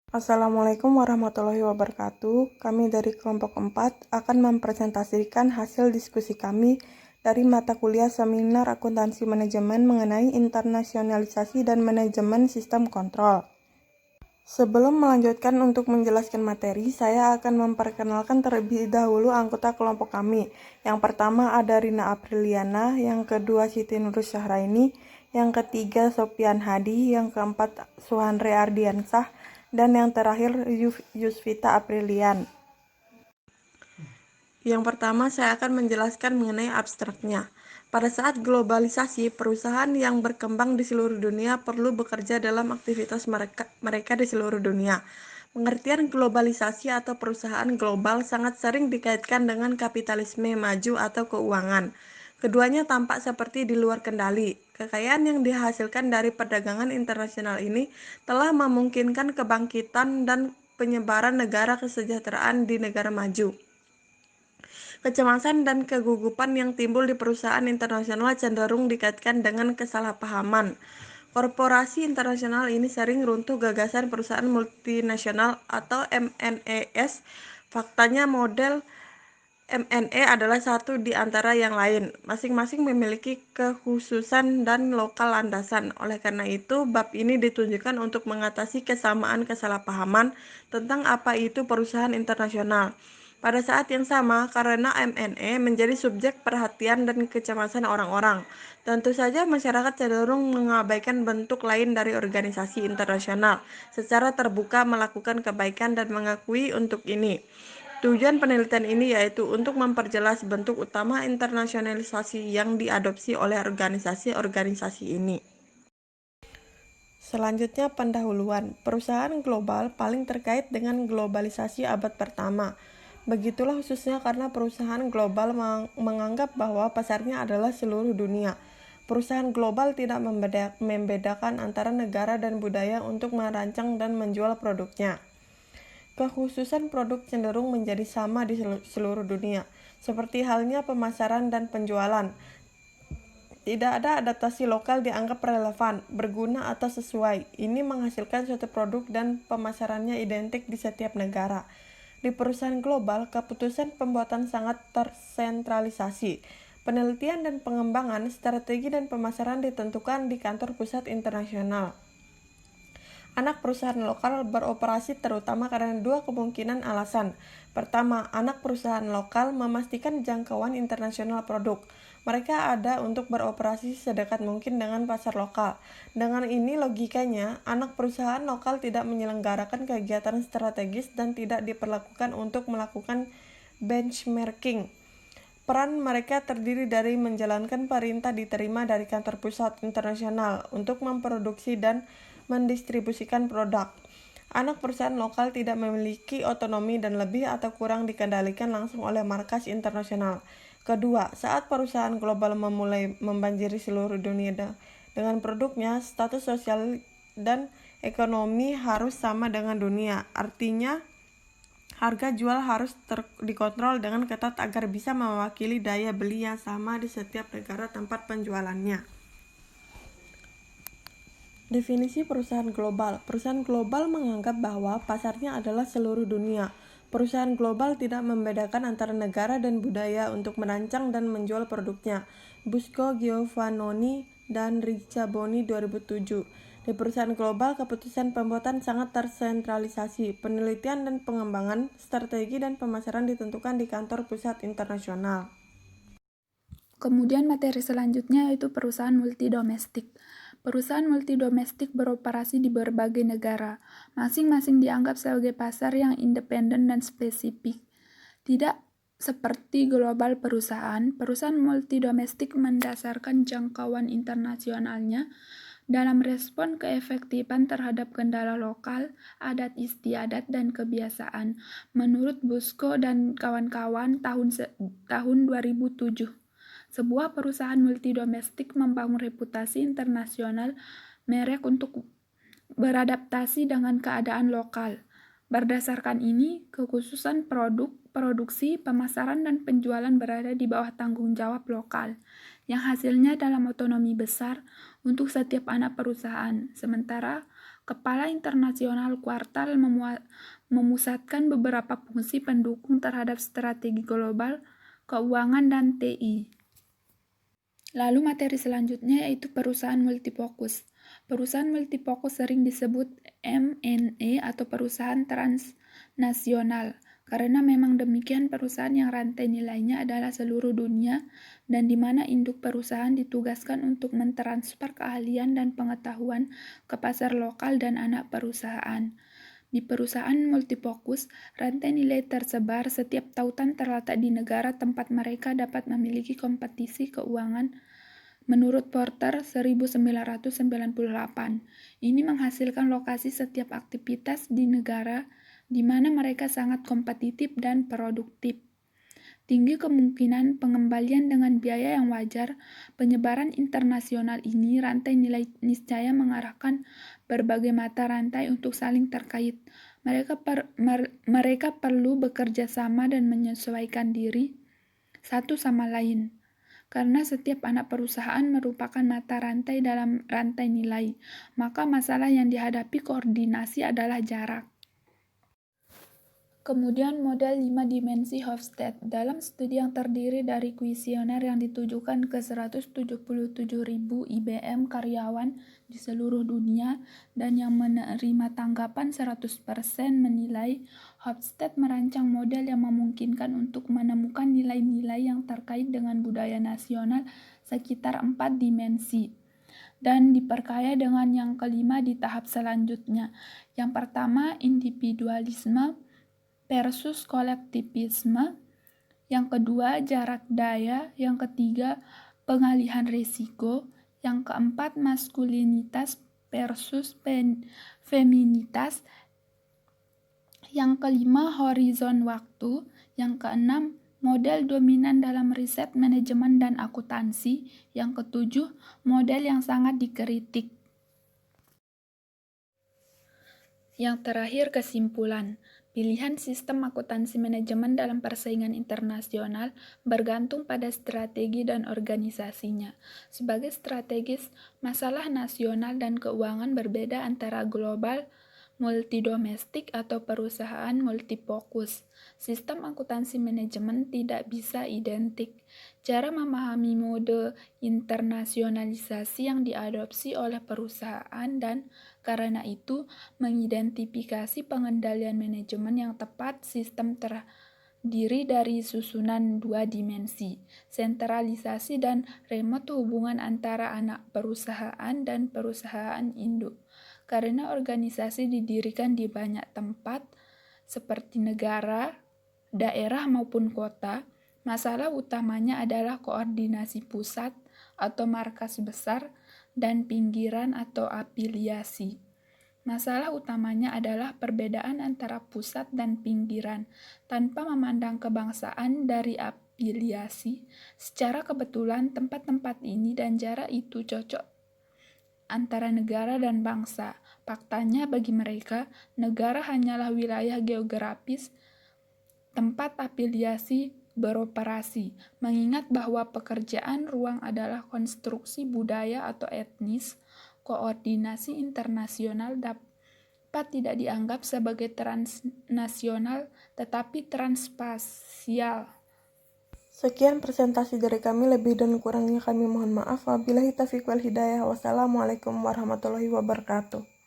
Assalamualaikum warahmatullahi wabarakatuh. Kami dari kelompok 4 akan mempresentasikan hasil diskusi kami dari mata kuliah seminar akuntansi manajemen mengenai internasionalisasi dan manajemen sistem kontrol. Sebelum melanjutkan untuk menjelaskan materi, saya akan memperkenalkan terlebih dahulu anggota kelompok kami. Yang pertama ada Rina Apriliana, yang kedua Siti Nurus Syahraini, yang ketiga Sofian Hadi, yang keempat Suhandre Ardiansah, dan yang terakhir Yusvita Aprilian. Yang pertama, saya akan menjelaskan mengenai abstraknya. Pada saat globalisasi, perusahaan yang berkembang di seluruh dunia perlu bekerja dalam aktivitas mereka di seluruh dunia. Pengertian globalisasi atau perusahaan global sangat sering dikaitkan dengan kapitalisme maju atau keuangan. Keduanya tampak seperti di luar kendali. Kekayaan yang dihasilkan dari perdagangan internasional ini telah memungkinkan kebangkitan dan penyebaran negara kesejahteraan di negara maju. Kecemasan dan kegugupan yang timbul di perusahaan internasional cenderung dikaitkan dengan kesalahpahaman. Korporasi internasional ini sering runtuh gagasan perusahaan multinasional atau MNES. Faktanya model MNE adalah satu di antara yang lain. Masing-masing memiliki kekhususan dan lokal landasan. Oleh karena itu, bab ini ditunjukkan untuk mengatasi kesamaan kesalahpahaman tentang apa itu perusahaan internasional. Pada saat yang sama, karena MNE menjadi subjek perhatian dan kecemasan orang-orang, tentu saja masyarakat cenderung mengabaikan bentuk lain dari organisasi internasional, secara terbuka melakukan kebaikan dan mengakui untuk ini. Tujuan penelitian ini yaitu untuk memperjelas bentuk utama internasionalisasi yang diadopsi oleh organisasi-organisasi ini. Selanjutnya pendahuluan. Perusahaan global paling terkait dengan globalisasi abad pertama. Begitulah khususnya karena perusahaan global menganggap bahwa pasarnya adalah seluruh dunia. Perusahaan global tidak membedakan antara negara dan budaya untuk merancang dan menjual produknya. Kekhususan produk cenderung menjadi sama di seluruh dunia, seperti halnya pemasaran dan penjualan. Tidak ada adaptasi lokal dianggap relevan, berguna atau sesuai. Ini menghasilkan suatu produk dan pemasarannya identik di setiap negara. Di perusahaan global, keputusan pembuatan sangat tersentralisasi. Penelitian dan pengembangan, strategi dan pemasaran ditentukan di kantor pusat internasional. Anak perusahaan lokal beroperasi terutama karena dua kemungkinan alasan. Pertama, anak perusahaan lokal memastikan jangkauan internasional produk. Mereka ada untuk beroperasi sedekat mungkin dengan pasar lokal. Dengan ini logikanya, anak perusahaan lokal tidak menyelenggarakan kegiatan strategis dan tidak diperlakukan untuk melakukan benchmarking. Peran mereka terdiri dari menjalankan perintah diterima dari kantor pusat internasional untuk memproduksi dan mendistribusikan produk. Anak perusahaan lokal tidak memiliki otonomi dan lebih atau kurang dikendalikan langsung oleh markas internasional. Kedua, saat perusahaan global memulai membanjiri seluruh dunia dengan produknya, status sosial dan ekonomi harus sama dengan dunia. Artinya, harga jual harus dikontrol dengan ketat agar bisa mewakili daya beli yang sama di setiap negara tempat penjualannya. Definisi perusahaan global. Perusahaan global menganggap bahwa pasarnya adalah seluruh dunia. Perusahaan global tidak membedakan antara negara dan budaya untuk merancang dan menjual produknya. Busco, Giovannoni, dan Ricciaboni 2007. Di perusahaan global, keputusan pembuatan sangat tersentralisasi. Penelitian dan pengembangan, strategi dan pemasaran ditentukan di kantor pusat internasional. Kemudian materi selanjutnya yaitu perusahaan multidomestik. Perusahaan multidomestik beroperasi di berbagai negara. Masing-masing dianggap sebagai pasar yang independen dan spesifik. Tidak seperti global perusahaan multidomestik mendasarkan jangkauan internasionalnya dalam respon keefektifan terhadap kendala lokal, adat istiadat, dan kebiasaan. Menurut Busco dan kawan-kawan tahun 2007. Sebuah perusahaan multidomestik membangun reputasi internasional merek untuk beradaptasi dengan keadaan lokal. Berdasarkan ini, kekhususan produk, produksi, pemasaran, dan penjualan berada di bawah tanggung jawab lokal, yang hasilnya dalam otonomi besar untuk setiap anak perusahaan. Sementara Kepala Internasional Kuartal memusatkan beberapa fungsi pendukung terhadap strategi global, keuangan, dan TI. Lalu materi selanjutnya yaitu perusahaan multifokus. Perusahaan multifokus sering disebut M&A atau perusahaan transnasional. Karena memang demikian, perusahaan yang rantai nilainya adalah seluruh dunia dan di mana induk perusahaan ditugaskan untuk mentransfer keahlian dan pengetahuan ke pasar lokal dan anak perusahaan. Di perusahaan multifokus, rantai nilai tersebar setiap tautan terletak di negara tempat mereka dapat memiliki kompetisi keuangan. Menurut Porter 1998, ini menghasilkan lokasi setiap aktivitas di negara di mana mereka sangat kompetitif dan produktif. Tinggi kemungkinan pengembalian dengan biaya yang wajar. Penyebaran internasional ini rantai nilai niscaya mengarahkan berbagai mata rantai untuk saling terkait. Mereka perlu bekerja sama dan menyesuaikan diri satu sama lain. Karena setiap anak perusahaan merupakan mata rantai dalam rantai nilai, maka masalah yang dihadapi koordinasi adalah jarak. Kemudian model 5 dimensi Hofstede. Dalam studi yang terdiri dari kuesioner yang ditujukan ke 177.000 IBM karyawan di seluruh dunia dan yang menerima tanggapan 100% menilai, Hofstede merancang model yang memungkinkan untuk menemukan nilai-nilai yang terkait dengan budaya nasional sekitar 4 dimensi dan diperkaya dengan yang kelima di tahap selanjutnya. Yang pertama, individualisme versus kolektivisme, yang kedua jarak daya, yang ketiga pengalihan risiko, yang keempat maskulinitas versus feminitas, yang kelima horizon waktu, yang keenam model dominan dalam riset manajemen dan akuntansi, yang ketujuh model yang sangat dikritik. Yang terakhir, kesimpulan. Pilihan sistem akuntansi manajemen dalam persaingan internasional bergantung pada strategi dan organisasinya. Sebagai strategis, masalah nasional dan keuangan berbeda antara global, multidomestik, atau perusahaan multifokus. Sistem akuntansi manajemen tidak bisa identik. Cara memahami mode internasionalisasi yang diadopsi oleh perusahaan dan karena itu mengidentifikasi pengendalian manajemen yang tepat. Sistem terdiri dari susunan 2 dimensi, sentralisasi dan remote, hubungan antara anak perusahaan dan perusahaan induk. Karena organisasi didirikan di banyak tempat seperti negara, daerah maupun kota, masalah utamanya adalah koordinasi pusat atau markas besar dan pinggiran atau afiliasi. Masalah utamanya adalah perbedaan antara pusat dan pinggiran. Tanpa memandang kebangsaan dari afiliasi, secara kebetulan tempat-tempat ini dan jarak itu cocok antara negara dan bangsa. Faktanya bagi mereka, negara hanyalah wilayah geografis tempat afiliasi beroperasi, mengingat bahwa pekerjaan ruang adalah konstruksi budaya atau etnis. Koordinasi internasional dapat tidak dianggap sebagai transnasional tetapi transspasial. Sekian presentasi dari kami, lebih dan kurangnya kami mohon maaf. Wabillahi taufiq wal hidayah. Wassalamualaikum warahmatullahi wabarakatuh.